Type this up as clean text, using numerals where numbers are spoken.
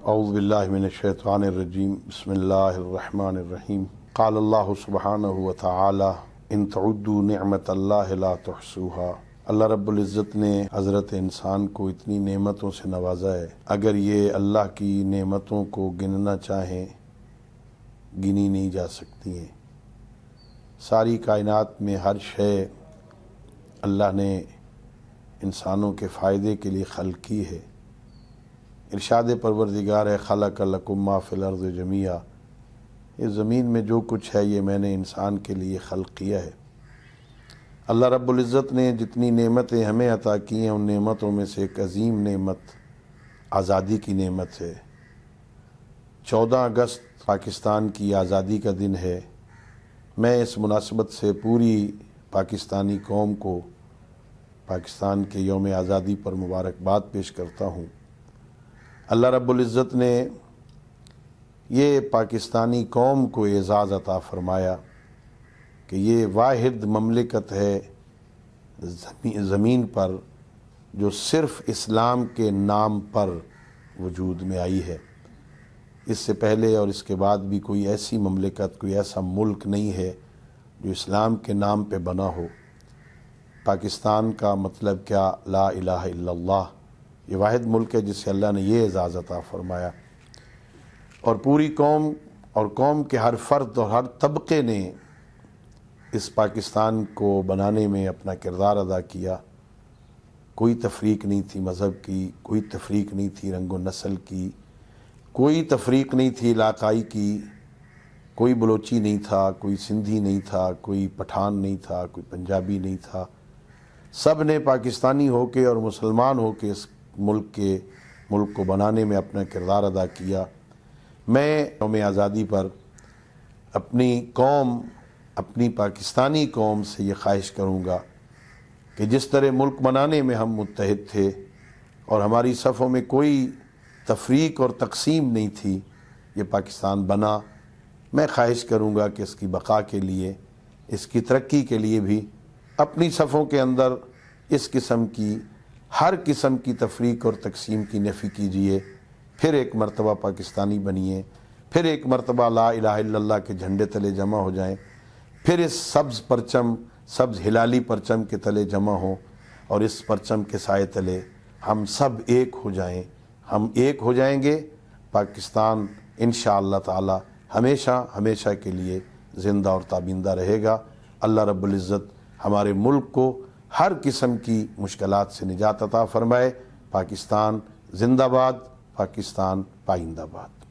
اعوذ باللہ من الشیطان الرجیم بسم اللہ الرحمن الرحیم قال اللہ سبحانہ وتعالی ان تعدوا نعمت اللہ لا تحصوها۔ اللہ رب العزت نے حضرت انسان کو اتنی نعمتوں سے نوازا ہے، اگر یہ اللہ کی نعمتوں کو گننا چاہیں گنی نہیں جا سکتی ہیں۔ ساری کائنات میں ہر شے اللہ نے انسانوں کے فائدے کے لیے خلق کی ہے۔ ارشاد پروردگار ہے خلق لکم ما فی الارض جمیعا، اس زمین میں جو کچھ ہے یہ میں نے انسان کے لیے خلق کیا ہے۔ اللہ رب العزت نے جتنی نعمتیں ہمیں عطا کی ہیں ان نعمتوں میں سے ایک عظیم نعمت آزادی کی نعمت ہے۔ 14 اگست پاکستان کی آزادی کا دن ہے۔ میں اس مناسبت سے پوری پاکستانی قوم کو پاکستان کے یوم آزادی پر مبارکباد پیش کرتا ہوں۔ اللہ رب العزت نے یہ پاکستانی قوم کو اعزاز عطا فرمایا کہ یہ واحد مملکت ہے زمین پر جو صرف اسلام کے نام پر وجود میں آئی ہے۔ اس سے پہلے اور اس کے بعد بھی کوئی ایسی مملکت، کوئی ایسا ملک نہیں ہے جو اسلام کے نام پہ بنا ہو۔ پاکستان کا مطلب کیا؟ لا الہ الا اللہ۔ یہ واحد ملک ہے جس سے اللہ نے یہ اعزاز عطا فرمایا، اور پوری قوم اور قوم کے ہر فرد اور ہر طبقے نے اس پاکستان کو بنانے میں اپنا کردار ادا کیا۔ کوئی تفریق نہیں تھی مذہب کی، کوئی تفریق نہیں تھی رنگ و نسل کی، کوئی تفریق نہیں تھی علاقائی کی، کوئی بلوچی نہیں تھا، کوئی سندھی نہیں تھا، کوئی پٹھان نہیں تھا، کوئی پنجابی نہیں تھا۔ سب نے پاکستانی ہو کے اور مسلمان ہو کے اس ملک کو بنانے میں اپنا کردار ادا کیا۔ میں یوم آزادی پر اپنی قوم، اپنی پاکستانی قوم سے یہ خواہش کروں گا کہ جس طرح ملک بنانے میں ہم متحد تھے اور ہماری صفوں میں کوئی تفریق اور تقسیم نہیں تھی، یہ پاکستان بنا، میں خواہش کروں گا کہ اس کی بقا کے لیے، اس کی ترقی کے لیے بھی اپنی صفوں کے اندر اس قسم کی ہر قسم کی تفریق اور تقسیم کی نفی کیجیے، پھر ایک مرتبہ پاکستانی بنیے، پھر ایک مرتبہ لا الہ الا اللہ کے جھنڈے تلے جمع ہو جائیں، پھر اس سبز پرچم، سبز ہلالی پرچم کے تلے جمع ہوں، اور اس پرچم کے سائے تلے ہم سب ایک ہو جائیں۔ ہم ایک ہو جائیں گے، پاکستان انشاءاللہ تعالی ہمیشہ ہمیشہ کے لیے زندہ اور تابندہ رہے گا۔ اللہ رب العزت ہمارے ملک کو ہر قسم کی مشکلات سے نجات عطا فرمائے۔ پاکستان زندہ باد، پاکستان پائندہ باد۔